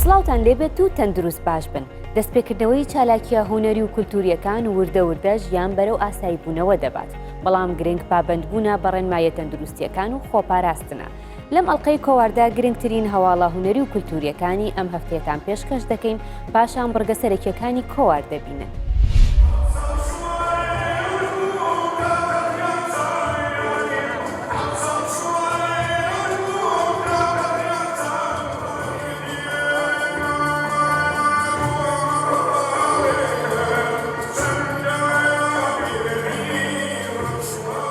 سڵاوتان لێبێت و تەندروست باش بن. دەستپێکردنەوەی چالاکیە هونەری و کولتوریەکان وردە ژیان بەرەو ئاسایی بوونەوە دەبات، بەڵام گرنگ پابەندبوونە بە ڕێنمایە تەندروستیەکان و خۆپاراستنە. لەم ئەڵقەی کۆواردا گرنگترین هەواڵە هونەری و کولتوریەکانی ئەم هەفتەیەتان پێشکەش دەکەین، پاشان بڕگەسەرەکیەکانی کۆوار دەبینن.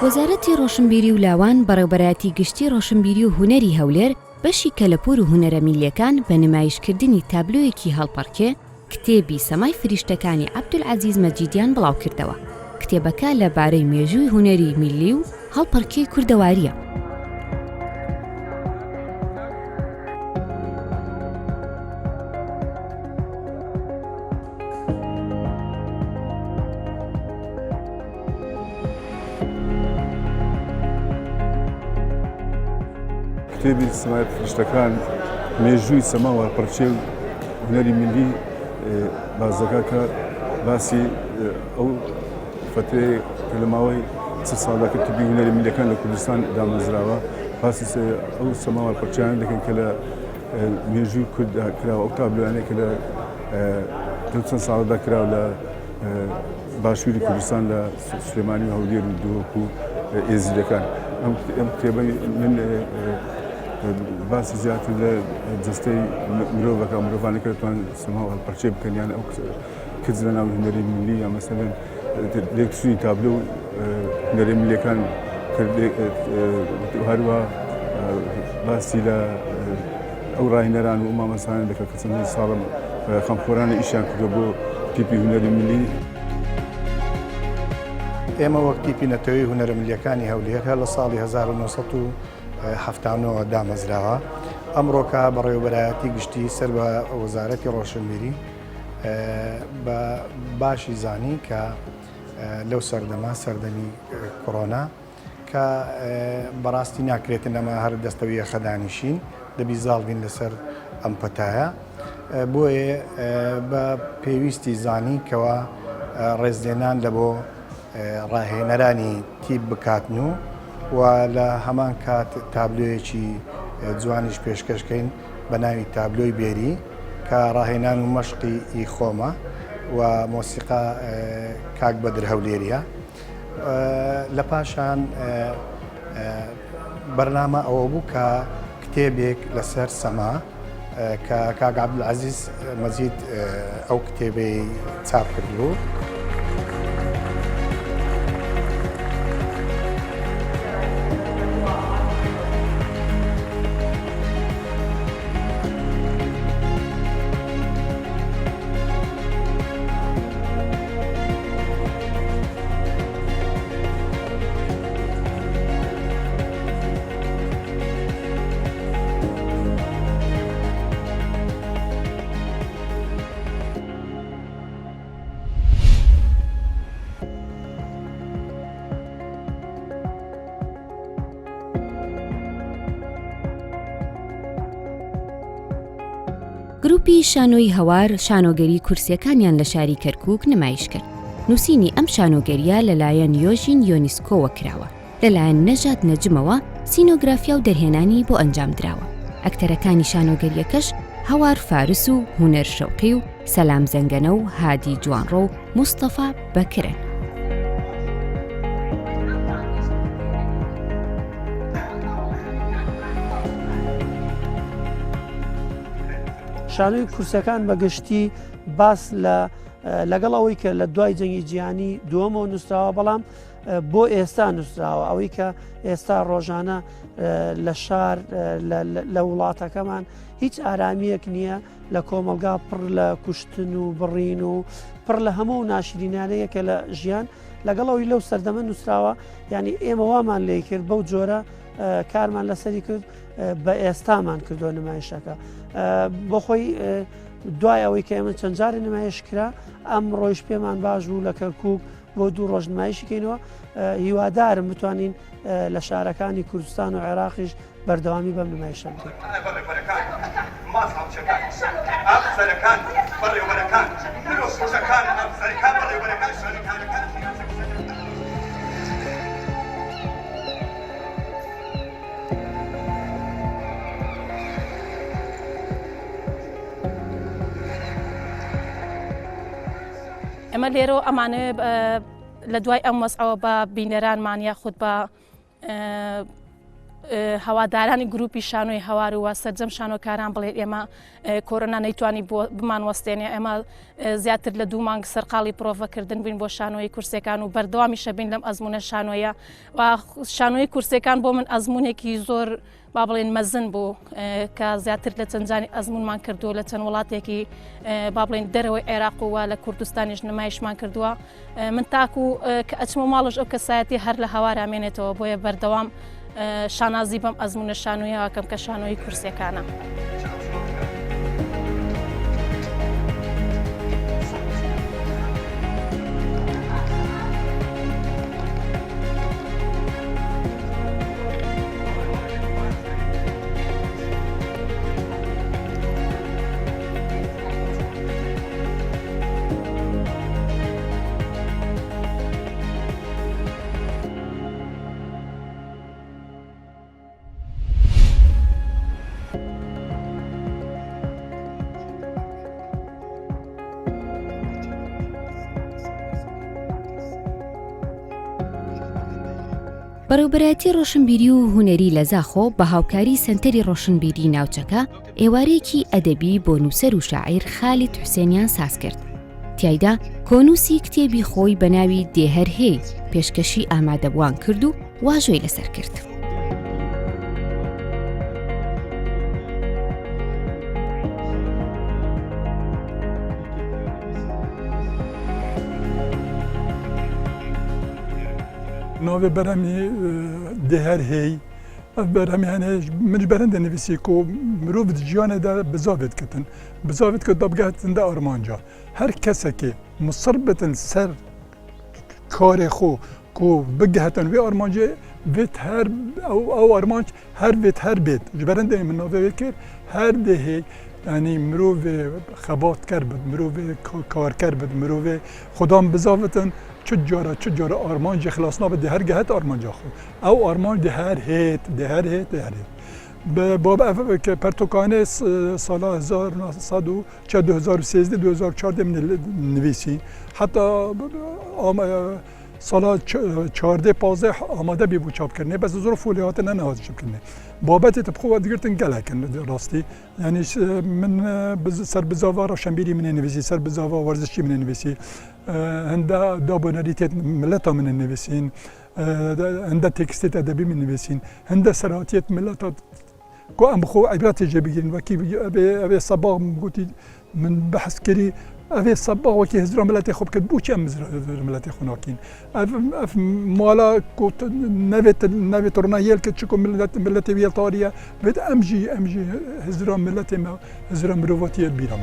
وەزارەتی ڕۆشنبیری و لاوان بەڕێوەبەرایەتی گشتی ڕۆشنبیری و هونەری هەولێر بەشی کەلەپور و هونەرە میلیەکان بە نمایشکردنی تابلۆیەکی هەڵپەڕکێ کتێبی سەمای فریشتەکانی عەبدولعەزیز مەجیدیان بڵاو کردەوە. کتێبەکە لەبارەی مێژووی هونەری میلی و هەڵپەڕکێی کوردەواریە. کتێبی سەمای فریشتەکان مێژووی سەما و هەڵپەڕکێی هونەری میلی بازەکە کە باسی ئەو فترەیە کە لە ماوەی 30 ساڵدا کە کتێبی هونەری میلیەکان لە کوردستان دامەزراوە، باسی ئەو سەما و هەڵپەڕکێیان دەکەن کە لە مێژووی کورددا کراوە، ئەو تابلۆیانەیە کە لە چەند ساڵدا کراوە لە باشووری کوردستان لە سلێمانی و هەولێر و دۆک و ئێزیرەکان. ئەم کتێبە من باسی زیاتر لە جەستەی مرۆڤەکە مرۆڤانێک کە دەتوانن سەما و هەڵپەڕکێ بکەن یان ئەو کچ لە ناو هونەری میلی یا مەسەلەن لێکچوونی تابلۆ و هونەرە میلیەکان هەروە باسی لە ئەو ڕاهێنەران و مامەسانان دەکات کە چەند ساڵم خەمخۆرانە ئیشیان کردووە بۆ تیپی هونەری میلی. ئێمە وەک تیپی نەتەوەی هونەرە میلیەکانی هەولێر هە لە ساڵی 1970 دامەزراوە. ئەمڕۆکە بەڕێوەبەرایەتی گشتی سەر بە وەزارەتی ڕۆشنبیری بە باشی زانی کە لەو سەردەما سەردەمی کۆڕۆنا کە بەڕاستی ناکرێتن ئەمە هەر دەستەویە خەدانیشین دەبی زاڵبین لەسەر ئەم پەتایە. بۆیە بە پێویستی زانی کەوە ڕێزلێنان لە بۆ ڕاهێنەرانی تیپ بکاتن و لە هەمان کات تابلۆیەکی جوانیش پێشکەشکەین بە ناوی تابلۆی بێری کە ڕاهێنان و مەشقی ئیخۆمە و مۆسیقا کاک بەدر هەولێریە. لە پاشان بەرنامە ئەوە بوو کە کتێبێک لەسەر سەما کە کاک عەبدولعەزیز مەجید ئەو کتێبەی چاپ کردبوو. گروپی شانۆی هەوار شانۆگەری کورسیەکانیان لە شاری کەرکووک نمایش کرد. نووسینی ئەم شانۆگەریە لەلایەن یۆژین یۆنیسکۆوە کراوە. لەلایەن نەژاد نەجمەوە سینۆگرافیا و دەرهێنانی بۆ ئەنجام دراوە. ئەکتەرەکانی شانۆگەریەکەش هەوار فارس و هونەر شەوقی و سەلام زەنگەنە و هادی جوانڕۆ و موستەفا بەکرن. شانۆی کورسەکان بەگشتی باس لەگەڵ ئەوەی کە لە دوای جەنگی جیهانی دووەمەوە نووسراوە، بەڵام بۆ ئێستا نووسراوە، ئەوەی کە ئێستا ڕۆژانە لە شار لە وڵاتەکەمان هیچ ئارامیەک نییە، لە کۆمەلگا پڕ لە کوشتن و بڕین و پڕ لە هەموو ناشرینانەیە کە لە ژیان لەگەڵەوەی لەو سەردەمە نووسراوە ینی ئێمە وامان لێ کرد بەو جۆرە کارمان لەسەری کرد بە ئێستامان کردو نمایشەکە بۆ خۆی دوای ئەوەی کە ئێمە چەند جارێ نمایش کرا ئەم ڕۆیش پێمان باش بوو لە کەرکووک بۆ 2 ڕۆژ نمایشکەینەوە هیوادارم بتوانین لە شارەکانی کوردستان و عێراقیش بەردەوامی بەم نمایشە بکەین. ئەمە لێرە ئەمانە لە دوای ئەم وەسعەوە بە بینەرانمان یاخود بە هەوادارانی گروپی شانۆی هەواروە سەرجەم شانۆکاران بڵێ ئێمە کۆرۆنا نەیتوانی بمان وەستێنێ ئێمە زیاتر لە 2 مانگ سەرقاڵی پرۆڤەکردن بووین بۆ شانۆی کورسەکان و بەردەوامی شەبین لەم ئەزمونە شانۆیە و شانۆی کورسەکان بۆ من ئەزمونێکی زۆر با بڵێن مەزن بوو کە زیاتر لە چەندجانی ئەزمونمان کردووە لە چەند وڵاتێکی با بڵێن دەرەوەی عێراق وە لە کوردستانیش نمایشمان کردووە من تاکو کە ئەچمە ماڵش ئەو کەسایەتی هەر لە هەوارامێنێتەوە بۆیە بەردەوام شانازی بەم ئەزمونە شانۆیەوەکەم کە شانۆی کورسەکانە. بەڕێوەبەرایەتی ڕۆشنبیری و هونەری لە زاخۆ بە هاوکاری سەنتەری ڕۆشنبیری ناوچەکە ئێوارەیەکی ئەدەبی بۆ نووسەر و شاعیر خالید حوسێنیان ساز کرد. تیایدا کۆنووسی کتێبی خۆی بە ناوی دێهەر هەی پێشکەشی ئامادەبووان کرد و واژۆی لەسەر کرد. ناوی برمی دهر هی برمی هنه منش برنده نویسی کو مروف جیانه دا بزاوید کتن بزاوید کت دبگهتن دا آرمانجا هر کسی که مصر بتن سر کار خو کو بگهتن وی آرمانجا ویت هر او آرمانج هر ویت هر بیت برنده من ناوی کر هر دهی یعنی مروف خبات کرد مروف کار کرد مروف خدام بزاویدن چجورا آرمانج خلاصنا به هر جهت آرمانج خو او آرمانج ده هر هیت باب که پرتوکانه سال 2013 2014 من نویسی حتی سال 14 15 آماده بی بود چاپ کردن بس ظروف فولیات نه نهاد چاپ کردن بابت تبخو دیگرتن گلکن راستی یعنی من سر بزاوا روشنبیری من نویسی سر بزاوا ورزشی من نویسی هنده دابونریتت ملت من نویسین هنده تکستیت ادبی من نویسین هنده سراتیت ملت کو ام خو عبرت جبیرین و کی ابي صباغ گوتی من بحث کری اوی صباغ وکی هزار ملت خوب کد بو چم هزار ملت خناکین اف مالا کوت نویت رنایل که چکو ملت ویل تاریه بد امجی هزار ملت ما هزار مروتی بیرام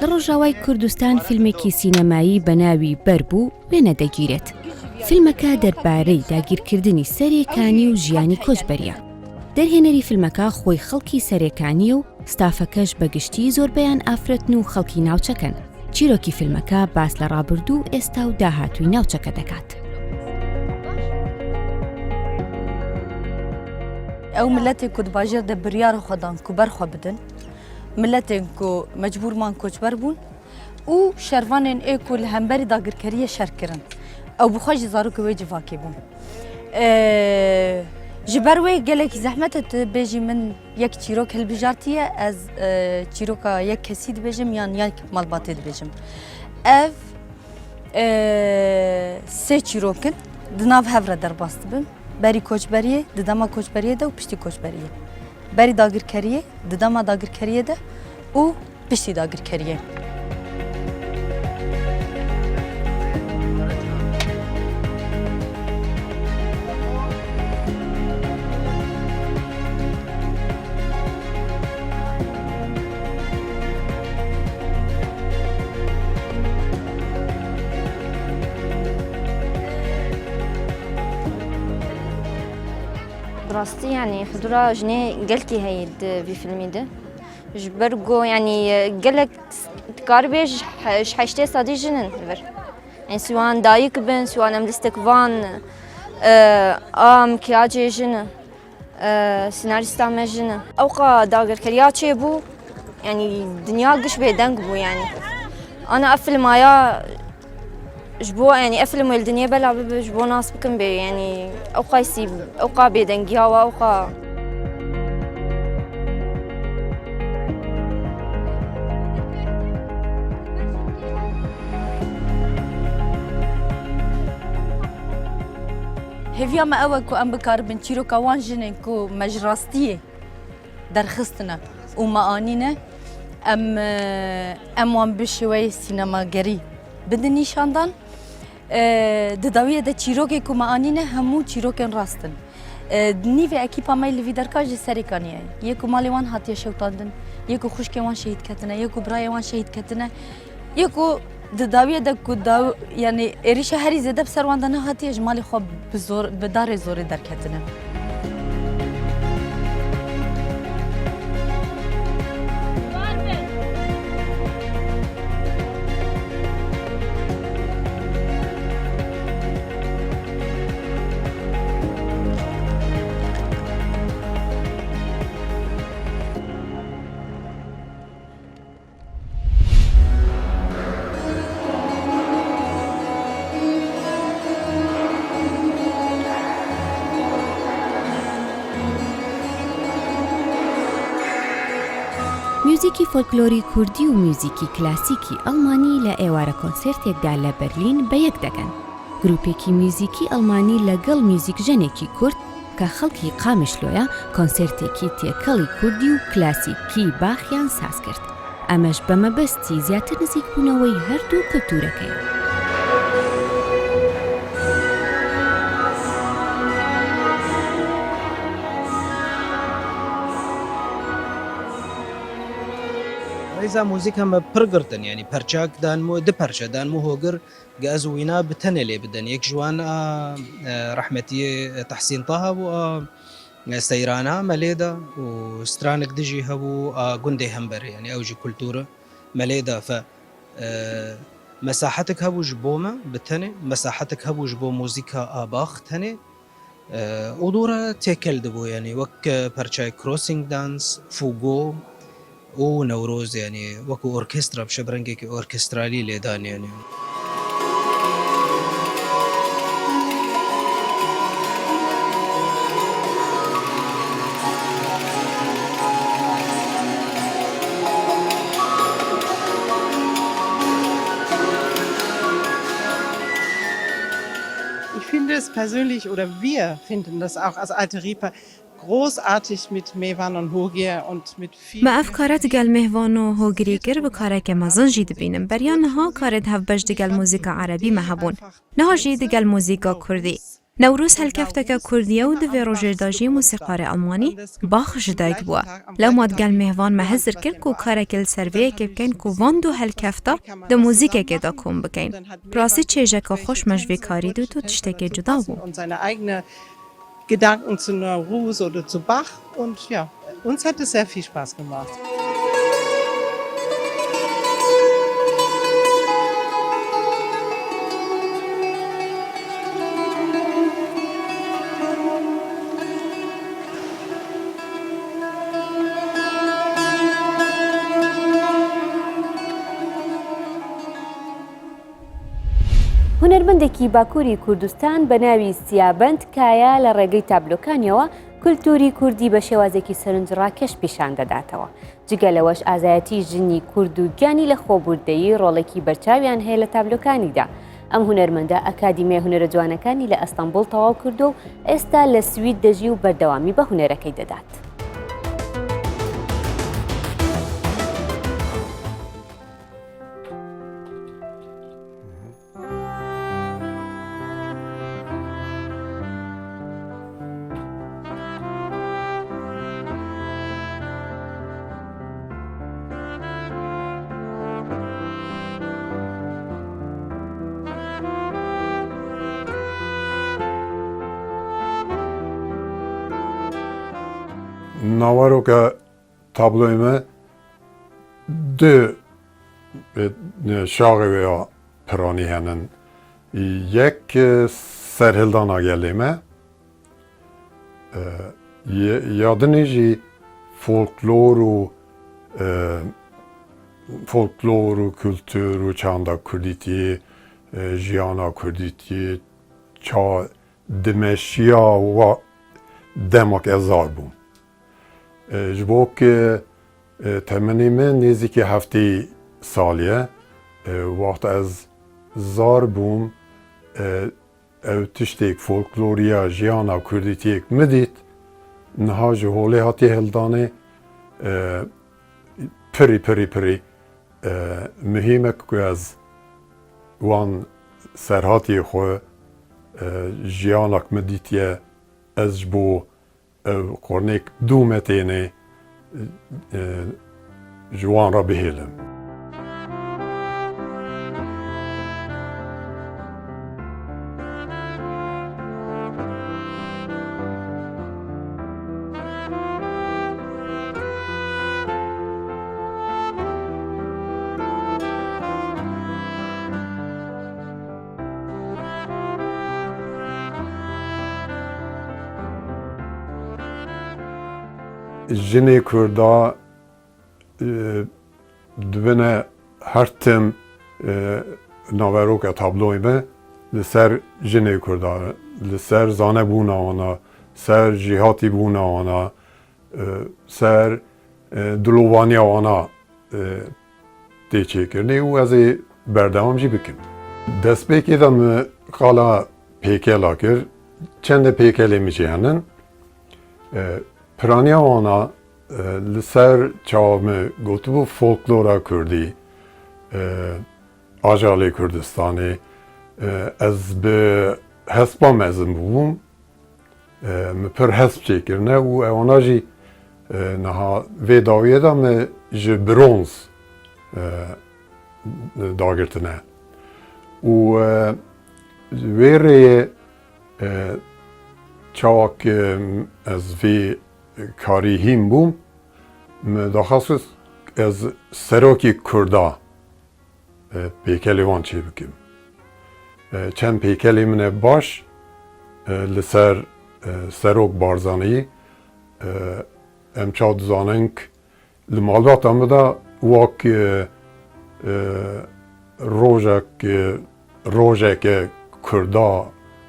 لە ڕۆژاوای کوردستان فیلمێکی سینەمایی بە ناوی بەربوو وێنە دەگیرێت. فیلمەکە دەربارەی داگیرکردنی سەرێکانی و ژیانی کۆچبەریە. دەرهێنەری فیلمەکە خۆی خەڵکی سەرێکانی و ستافەکەش بەگشتی زۆربەیان ئافرەتن و خەڵکی ناوچەکەن. چیرۆکی فیلمەکە باس لە ڕابردوو ئێستا و داهاتووی ناوچەکە دەکات. ئەو ملەتی کورد باژێر دە بڕیارە خۆدان کو بەرخۆ بدن ملتên ku mecbûrman koçber bûn û şervanên ê ku li hemberî dagirkeriyê şer kirin. Ew bi xwe jî zarok wê civakê bûn. Ji ber wê gelekî zehmet tu bêjî min yek çîrok hilbijartiye, ez çîroka yek kesî dibêjim yan yek malbatê dibêjim. Ev sê çîrokin di nav hev re derbas dibin. Berî koçberiyê, di dema koçberiyê de û piştî koçberiyê. Berî dagirkeriyê, di dema dagirkeriyê de û piştî dagirkeriyê. براستي يعني حضورها جني قلتي هيد في فيلمي ده جبرجو يعني قالك تقاربيش حيشتي صدي جنن يعني سواء دايك بن سواء املستك فان مكياجي جنن سيناريستا ما جنن اوقا داغر كرياتشي بو يعني الدنيا قش بيدنق بو يعني انا افل مايا جبو يعني أفلم الدنيا بلا جبو ناس بكم بي يعني أوقا يسيب أوقا بيدنجيا وأوقا هفيا ما أول كو أم بكار بن تشيرو كوان جنن كو مجراستية درخستنا وما آنينا أم وان بشوي سينما جري بدن نشاندان دداویه ده چیروکی که ما آنینه همو چیروکن راستن. نیوی اکیپا مایل وی درکاج سریکانیه. یکو مالیوان هاتیه شوتاندن، یکو خوشکی وان شهید کتنه، یکو برای وان شهید کتنه، یکو دداویه ده کداو یعنی ایریش هری زده بسر واندنه هاتیه جمالی خواب بزور بدار زوری درکتنه. موزیکی فولکلۆری کوردی و موزیکی کلاسیکی ئەڵمانی لە ئێوارە کۆنسێرتێکدا لە بەرلین بەیەک دەکەن. گروپێکی موزیکی ئەڵمانی لەگەڵ موزیک ژەنێکی کورد کە خەڵکی قامشلۆیە کۆنسێرتێکی تێکەڵی کوردی و کلاسیکی باخیان ساز کرد. ئەمەش بەمەبەستی زیاتر نزیکبوونەوەی هەردوو کەلتورەکەیە. إذا موزيكا ما برقرتن يعني برشاك دانمو دبرشا دانمو هوجر جاز وينا بتنلي بدن يك جوان رحمتي تحسين طه و سيرانا مليدا وسترانك دجي هبو جندي همبر يعني أوجي كولتورة مليدا ف مساحتك هبو جبومة بتني مساحتك هبو جبو موزيكا باخ تني ودورة تيكل دبو يعني وك برشاي كروسينج دانس فوجو ونوروز يعني وكو أوركسترا بشبرنجي أوركسترالي ليدان يعني Ich finde es persönlich, oder wir finden das auch als Alte Ripa, großartig mit Mevan und Hogier und mit viel... ما أفكارات دقال مهوان و هوگری گر بکاره که مزن جی دبینم بریان نها کارد هفبش دقال موزیکا عربی مهبون نها جی دقال موزیکا کردی نوروز هالكفتك كردية و دوی روژر داجی موسیقار ألماني باخ جدايك بوا لو ما دقال مهوان مهزر كر كو كارك السروية که بكين كو واندو هالكفتا دو موزيكا كدا كون بكين براسي چيجاكا خوش مجوي كاري دو تو تشتكي جدا بو Gedanken zu Neuruß oder zu Bach und ja, uns hat es sehr viel Spaß gemacht. هونەرمەندێکی باکووری کوردستان بە ناوی سیابەند کایە لە ڕێگەی تابلۆکانیەوە کولتوری کوردی بە شێوازێکی سەرنجڕاکێش پیشان دەداتەوە. جگە لەوەش ئازایەتی ژنی کورد و گیانی لە خۆبوردەیی ڕۆڵێکی بەرچاویان هەیە لە تابلۆکانیدا. ئەم هونەرمەندە ئەکادیمیای هونەرە جوانەکانی لە ئەستەمبوڵ تەواو کردو و ئێستا لە سوید دەژی و بەردەوامی بە هونەرەکەی دەدات. ناوەڕۆکە تابلۆیمە دو شاغوێیا پرانی هەنن. یەک سەرهێڵدانا گەلێمە یادنێژی فۆلکلۆر و کولتور و چاندا کوردیتی ژیانا کوردیتی چا دمەشیا و دەماک ئەزار بووم. ji bo ku temenê min nêzîkî heftê saliye wexta ez zar bûm ew tiştêk folkloriya jiyana kurdîtiyek midît niha ji holê hatiye hildanê pirî mihîm e ku ez wan serhatiyê xwe jiyanak midîtiye ez ji bo قرنێک دوو مەتێنێ ji wan re bihêlim. Jinê Kurda dibine her tim naveroka tabloyê me li ser jinê Kurda, li ser zanebûna wana, ser jîhatîbûna wana, ser dilovaniya wana tê çêkirine û ez ê berdewam jî bikim. Destpêkê de min qala pêkela kir, çend de pêkelê min jî henin. Piraniya wana li ser çawa me gotibû folklora Kurdî, ajalê Kurdistanê, ez bi hespa mezin bûbûm, me pir hesp çêkirine û ewana jî niha vê dawiyê de me ji bronz dagirtine. û wê rêyê çawak ez vê karî hîn bûm, me daxwast ez serokê Kurda pêkelê wan çê bikim. Çend pêkelê min e baş li ser Serok Barzanî em ça dizanin li malbata me de wak rojeke Kurda,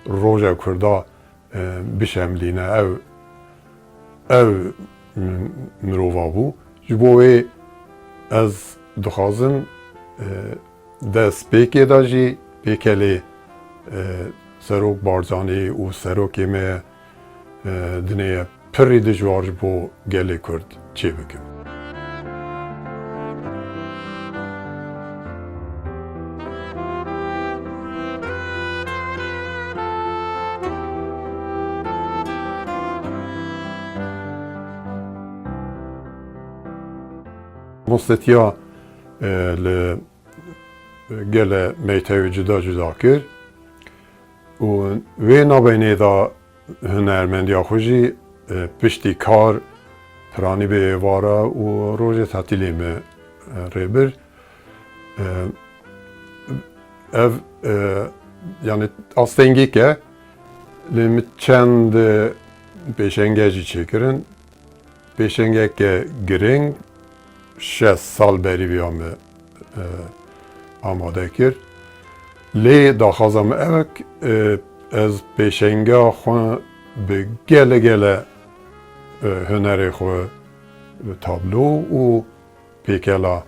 roja Kurda bişemlîne ev mirova bû. Ji bo wê ez dixwazim destpêkê de jî pêkelê Serok Barzanî û serokê me dinê pirî dijwar ji bo gelê Kurd çê bikim. Mostetiya li gele meytevê cuda kir û wê navbênê de hunermendiya xwe jî piştî kar piranî bê êvara û rojê tetîlê me rêbir. Ev yani astengîk e li min çend pêşenge jî çêkirin. Pêşengeke giring 6 sal berî vêya me amade kir. لێ داخوازم ئەوەک ئەس پێشەنگا خۆ بە گەلە گەلە هەنەرێ خۆ تابلۆ و پێکەلا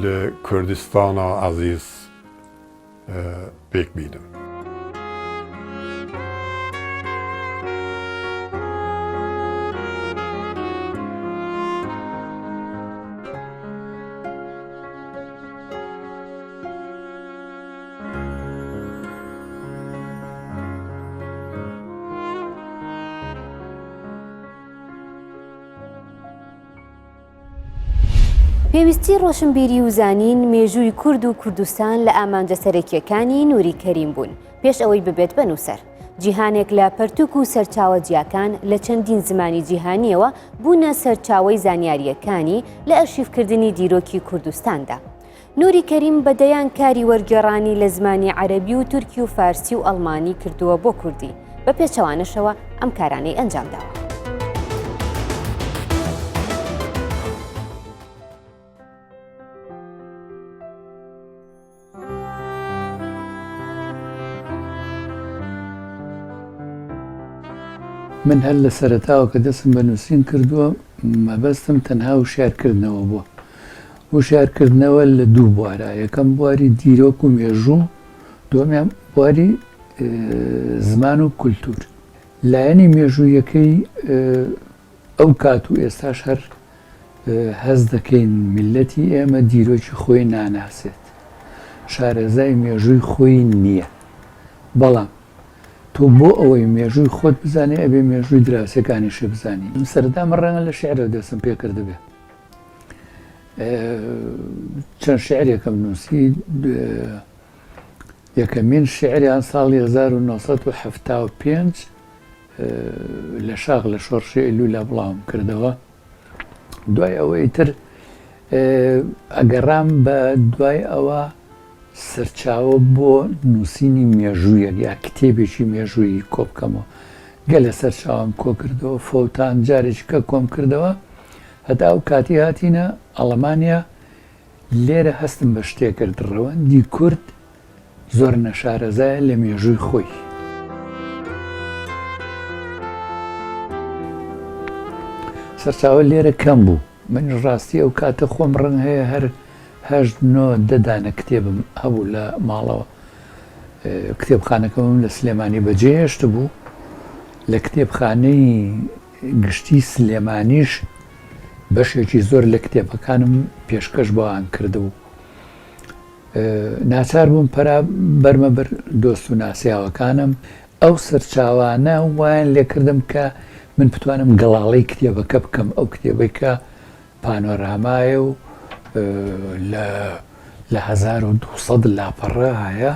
لە کوردستانە عەزیز پێک بینم. پێویستی ڕۆشنبیری و زانین مێژووی کورد و کوردستان لە ئامانجە سەرەکیەکانی نووری کەریم بوون پێش ئەوەی ببێت بە نووسەر. جیهانێک لە پەرتوک و سەرچاوە جیاکان لە چەندین زمانی جیهانیەوە بوونە سەرچاوەی زانیاریەکانی لە ئەرشیفکردنی دیرۆکی کوردستاندا. نووری کەریم بەدەیان کاری وەرگێڕانی لە زمانی عەرەبی و تورکی و فارسی و ئەڵمانی کردووە بۆ کوردی بە پێچەوانەشەوە ئەم کارانەی ئەنجامداوە. من هەر لە سەرەتاوە کە دەستم بە نووسین کردووە مەبەستم تەنها وشارکردنەوە بووە. وشارکردنەوە لە دوو بوارە، یەکەم بواری دیرۆک و مێژوو، دووەمیان بواری زمان و کولتور. لایەنی مێژوویەکەی ئەو کات و ئێستاش هەر هەز دەکەین میلەتی ئێمە دیرۆکی خۆی ناناسێت، شارەزای مێژووی خۆی نییە. بەڵام تۆ بۆ ئەوەی مێژووی خۆت بزانێ ئەبێ مێژووی دراوسەکانیشە بزانی. سەرەتامە ڕەنگە لە شێعرەوە دەستم پێ کردبێ. چەند شێعرێکم نووسی، یەکەمین شێعریان ساڵی 1975 لە شاغ لە شۆڕشی ئەیلولا بڵاوم کردەوە. دوای ئەوەی تر ئەگەڕام بە دوای ئەوە سەرچاوە بۆ نووسینی مێژوویەک یا کتێبێکی مێژووی کۆ بکەمەوە. گەلە سەرچاوم کۆ کردەوە، فۆتان جارێکی کە کۆم کردەوە، هەتا ئەو کاتی هاتینە ئەڵەمانیا. لێرە هەستم بە شتێک کرد، ڕەوەندی کورد زۆر نەشارەزایە لە مێژووی خۆی. سەرچاوە لێرە کەم بوو. من ڕاستی ئەو کاتە خۆم ڕەنگ هەیە هەر 8-9 دانە کتێبم هەبوو لە ماڵەوە. کتێبخانەکەم لە سلێمانی بەجێهێشت بوو. لە کتێبخانەی گشتی سلێمانیش بەشێکی زۆر لە کتێبەکانم پێشکەش بۆیان کردبوو. ناچار بووم پەرا بەرمەبەر دۆست و ناسیاوەکانم ئەو سەرچاوانە وایان لێکردم کە من بتوانم گەڵاڵەی کتێبەکە بکەم، ئەو کتێبەی کە پانۆرامایە و لە 1200 لاپەڕە هەیە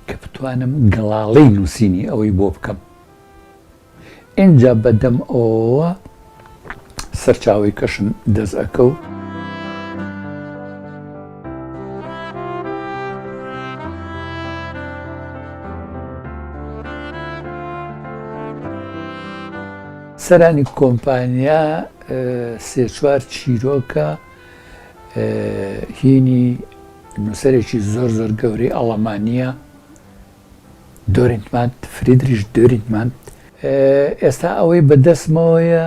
کە بتوانم گەڵاڵەی نووسینی ئەوەی بۆ بکەم. ئینجا بەدەم ئەوە سەرچاوی کەشم دەست ئەکە و سەرانی کۆمپانیا 3-4 چیرۆکە هینی نووسەرێکی زۆر زۆر گەورەی ئەڵەمانیە، دۆرینتماند، فریدریش دۆرینتماند. ئێستا ئەوەی بەدەستمەوەیە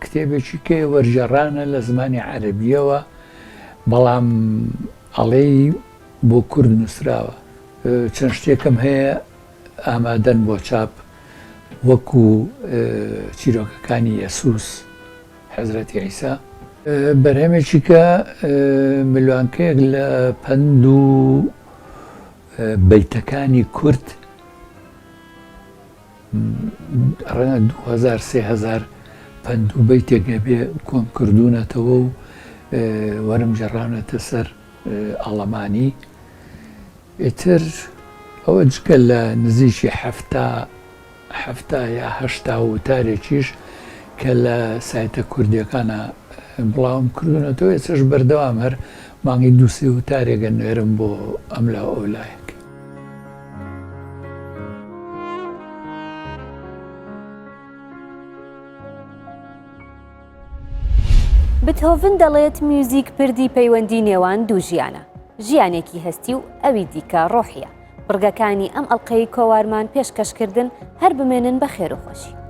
کتێبێکی کە وەرجێڕانە لە زمانی عەرەبیەوە، بەڵام ئەڵێی بۆ کورد نووسراوە. چەند شتێکم هەیە ئامادەن بۆ چاپ، وەکو چیرۆکەکانی یەسووس حەزرەتی عیسا. بەرهەمێکی کە ملوانکەیەک لە پەند و بەیتەکانی کورد ڕەنگە 2000-3000 پەند و بەیتێکە بێ کۆم کردوونەتەوە و وەرم جێڕاونەتە سەر ئەڵەمانی. ئیتر ئەوە جگە لە نزیکی 7 یا 8 وتارێکیش کە لە سایتە کوردیەکانە بڵاوم کردوونەتەوە. ئێسش بەردەوام هەر مانگی 2-3 وتارێکە نوێرم بۆ ئەملا ئەولایەک. بتهۆڤن دەڵێت میوزیک پردی پەیوەندی نێوان دوو ژیانە. ژیانێکی هەستی و ئەوی دیکە ڕۆحیە. بڕگەکانی ئەم ئەڵلقەی کۆوارمان پێشکەشکردن هەر بمێنن بە خێر و خۆشی.